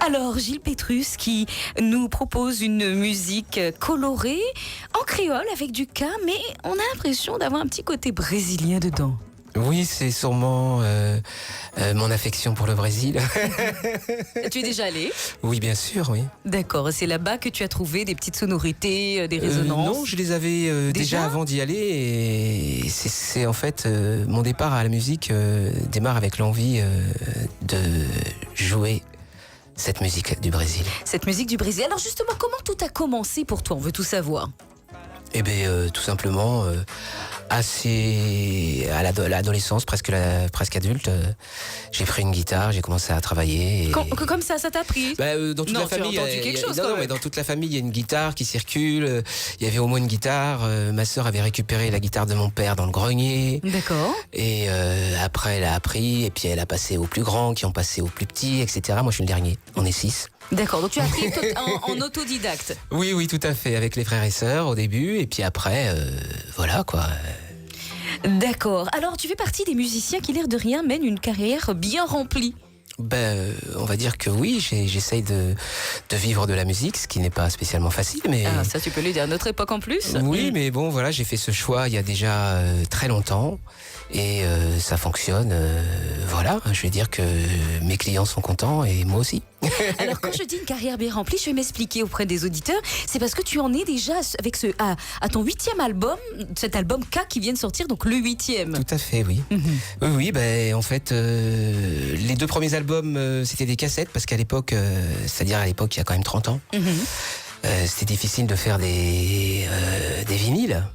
Alors, Gilles Petrus qui nous propose une musique colorée en créole avec du K, mais on a l'impression d'avoir un petit côté brésilien dedans. Oui, c'est sûrement mon affection pour le Brésil. Tu es déjà allé? Oui, bien sûr, oui. D'accord, c'est là-bas que tu as trouvé des petites sonorités, des résonances? Non, je les avais déjà avant d'y aller, et c'est en fait mon départ à la musique démarre avec l'envie de jouer cette musique du Brésil. Cette musique du Brésil. Alors justement, comment tout a commencé pour toi? On veut tout savoir. Eh bien, tout simplement, assez à l'adolescence, presque adulte, j'ai pris une guitare, j'ai commencé à travailler. Et... Comme ça t'a pris? Dans toute non, la famille, tu as entendu quelque chose, non, mais dans toute la famille, il y a une guitare qui circule. Il y avait au moins une guitare. Ma sœur avait récupéré la guitare de mon père dans le grenier. D'accord. Et après, elle a appris, et puis elle a passé aux plus grands, qui ont passé aux plus petits, etc. Moi, je suis le dernier. On est 6. D'accord, donc tu as appris en autodidacte. Oui, tout à fait, avec les frères et sœurs au début, et puis après, voilà quoi. D'accord, alors tu fais partie des musiciens qui, l'air de rien, mènent une carrière bien remplie. On va dire que oui, j'essaye de vivre de la musique, ce qui n'est pas spécialement facile, mais... Ah, ça tu peux lui dire à notre époque en plus. Oui, mais bon, voilà, j'ai fait ce choix il y a déjà très longtemps, et ça fonctionne, voilà, je vais dire que mes clients sont contents, et moi aussi. Alors quand je dis une carrière bien remplie, je vais m'expliquer auprès des auditeurs, c'est parce que tu en es déjà avec à ton 8e album, cet album K qui vient de sortir, donc le 8e. Tout à fait, oui. Oui, en fait, les 2 premiers albums, c'était des cassettes, parce qu'à l'époque, c'est-à-dire à l'époque, il y a quand même 30 ans, c'était difficile de faire des vinyles.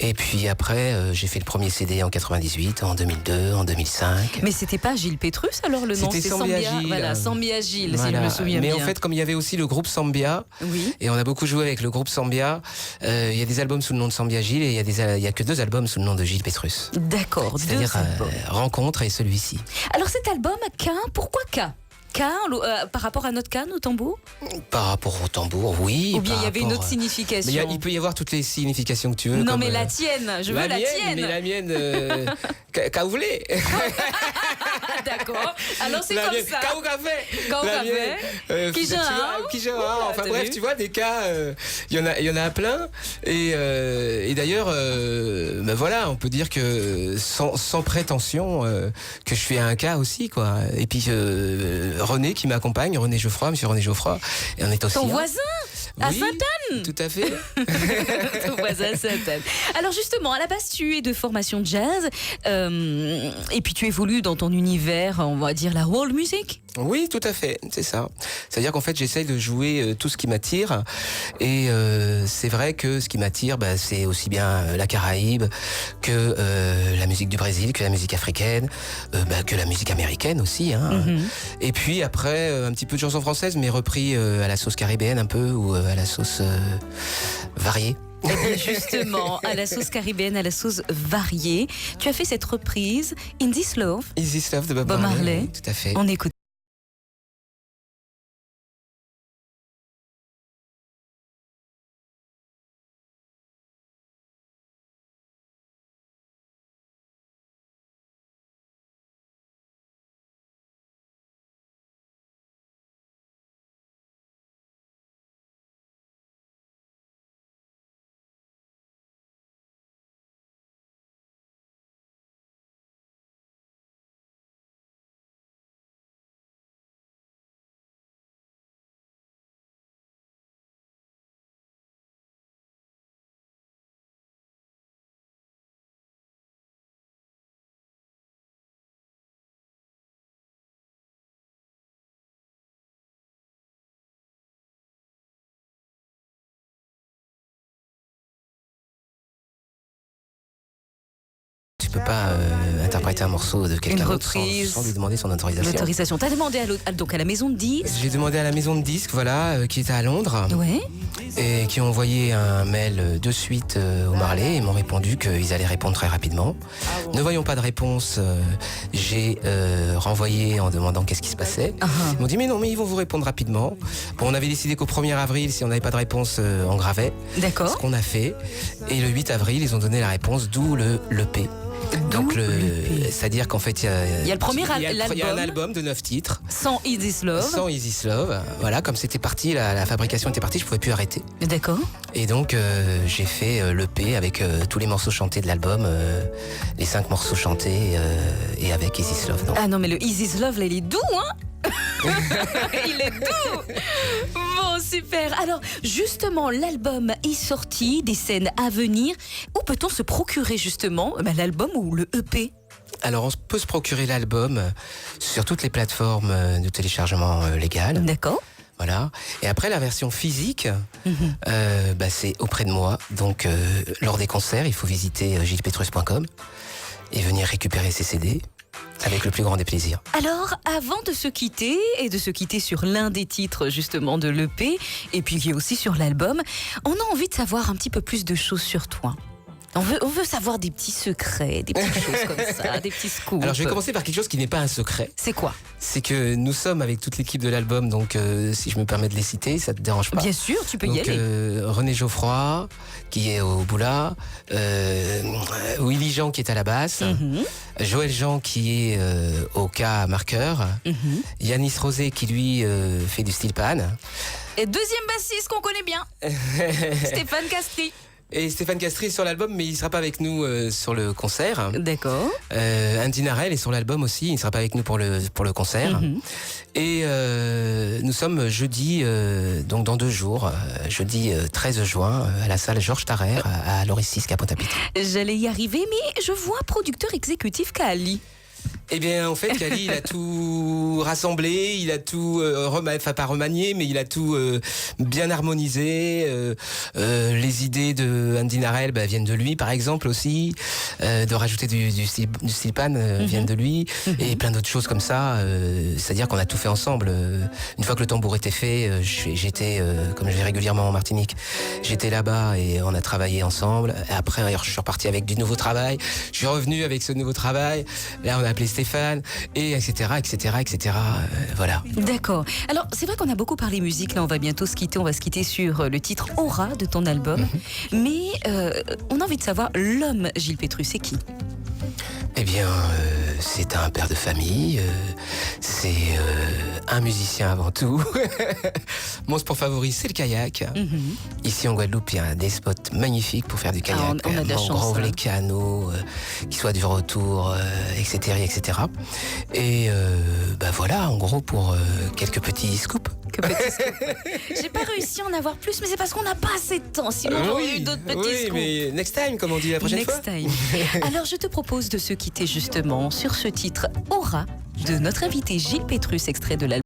Et puis après, j'ai fait le premier CD en 98, en 2002, en 2005. Mais c'était pas Gilles Petrus alors le nom? C'était Sambia Gilles. Voilà, Sambia Gilles, voilà. si je me souviens bien. Mais en fait, comme il y avait aussi le groupe Sambia, oui. Et on a beaucoup joué avec le groupe Sambia, il y a des albums sous le nom de Sambia Gilles, et il y a que 2 albums sous le nom de Gilles Petrus. D'accord, c'est-à-dire Rencontre et celui-ci. Alors cet album K, pourquoi K? K, par rapport à notre canne au tambour? Par rapport au tambour, oui. Ou bien il y avait une autre signification? Il peut y avoir toutes les significations que tu veux. Non, mais la tienne, je veux la tienne. Mais la mienne, qu'a vous voulez. D'accord, alors c'est comme ça. Qu'a ou café. Qui genre. Enfin bref, tu vois, des cas, il y en a plein. Et d'ailleurs, voilà, on peut dire que sans prétention, que je suis un cas aussi, quoi. Et puis René qui m'accompagne, monsieur René Geoffroy, et on est aussi... Ton voisin à oui, Sainte-Anne. Tout à fait. Ton voisin à Sainte-Anne. Alors justement, à la base, tu es de formation jazz, et puis tu évolues dans ton univers, on va dire la world music. Oui, tout à fait, c'est ça. C'est-à-dire qu'en fait, j'essaye de jouer tout ce qui m'attire, et c'est vrai que ce qui m'attire, c'est aussi bien la Caraïbe que la musique du Brésil, que la musique africaine, que la musique américaine aussi. Et puis après, un petit peu de chanson française, mais repris à la sauce caribéenne un peu, ou à la sauce variée. Eh bien justement, à la sauce caribéenne, à la sauce variée, tu as fait cette reprise In This Love. In This Love de Bob Marley. Tout à fait. On écoute. Tu peux pas interpréter un morceau de quelqu'un d'autre sans lui demander son autorisation. L'autorisation. T'as demandé donc à la maison de disques? J'ai demandé à la maison de disques, voilà, qui était à Londres. Ouais. Et qui ont envoyé un mail de suite au Marley, et m'ont répondu qu'ils allaient répondre très rapidement. Ne voyant pas de réponse, j'ai renvoyé en demandant qu'est-ce qui se passait. Ils m'ont dit mais non, mais ils vont vous répondre rapidement. Bon, on avait décidé qu'au 1er avril, si on n'avait pas de réponse, on gravait. D'accord. Ce qu'on a fait. Et le 8 avril, ils ont donné la réponse, d'où le P. Donc, c'est-à-dire qu'en fait, il y a le premier il y a un album de 9 titres. Sans Is This Love. Sans Is This Love. Voilà, comme c'était parti, la fabrication était partie, je pouvais plus arrêter. D'accord. Et donc, j'ai fait l'EP avec tous les morceaux chantés de l'album, les 5 morceaux chantés, et avec Is This Love. Donc. Ah non, mais le Is This Love, là, il est doux, hein. Il est doux. Bon, super. Alors, justement, l'album est sorti, des scènes à venir. Où peut-on se procurer, justement, l'album ou le EP? Alors, on peut se procurer l'album sur toutes les plateformes de téléchargement légales. D'accord. Voilà. Et après, la version physique, c'est auprès de moi. Donc, lors des concerts, il faut visiter gilespetrus.com et venir récupérer ses CD. Avec le plus grand des plaisirs. Alors, avant de se quitter, et de se quitter sur l'un des titres justement de l'EP, et puis aussi sur l'album, on a envie de savoir un petit peu plus de choses sur toi. On veut savoir des petits secrets, des petites choses comme ça, des petits scoops. Alors je vais commencer par quelque chose qui n'est pas un secret. C'est quoi? C'est que nous sommes avec toute l'équipe de l'album, donc si je me permets de les citer, ça te dérange pas? Bien sûr, tu peux y aller. René Geoffroy, qui est au Boula, Willy Jean qui est à la basse, Joël Jean qui est au K marqueur, Yanis Rosé qui lui fait du steel pan. Et deuxième bassiste qu'on connaît bien, Stéphane Castry. Et Stéphane Castry est sur l'album, mais il ne sera pas avec nous sur le concert. D'accord. Andy Narel est sur l'album aussi, il ne sera pas avec nous pour le concert. Et nous sommes jeudi, donc dans 2 jours, jeudi 13 juin, à la salle Georges Tarrer, à Loris-6, à Pointe-à-Pitre. J'allais y arriver, mais je vois producteur exécutif Kali. Eh bien, en fait, Kali, il a tout rassemblé, il a tout pas remanié, mais il a tout bien harmonisé. Les idées de Andy Narel viennent de lui, par exemple, aussi. De rajouter du steel pan viennent de lui. Et plein d'autres choses comme ça. C'est-à-dire qu'on a tout fait ensemble. Une fois que le tambour était fait, j'étais, comme je vais régulièrement en Martinique, j'étais là-bas et on a travaillé ensemble. Et après, je suis reparti avec du nouveau travail. Je suis revenu avec ce nouveau travail. Là, on a appelé Stéphane, et etc. Voilà. D'accord. Alors, c'est vrai qu'on a beaucoup parlé musique. Là, on va bientôt se quitter. On va se quitter sur le titre Aura de ton album. Mais on a envie de savoir, l'homme Gilles Petrus, c'est qui? Eh bien, c'est un père de famille, c'est un musicien avant tout. Mon sport favori, c'est le kayak. Ici en Guadeloupe, il y a des spots magnifiques pour faire du kayak. On a de la chance. Mangrove, les canaux, qui soient du retour, etc. Et voilà, en gros, pour quelques petits scoops. J'ai pas réussi à en avoir plus, mais c'est parce qu'on n'a pas assez de temps. Sinon, on aurait eu d'autres petits scoops. Mais next time, comme on dit la prochaine fois. Next time. Alors, je te propose de se quitter justement sur ce titre Aura de notre invité Gilles Petrus, extrait de l'album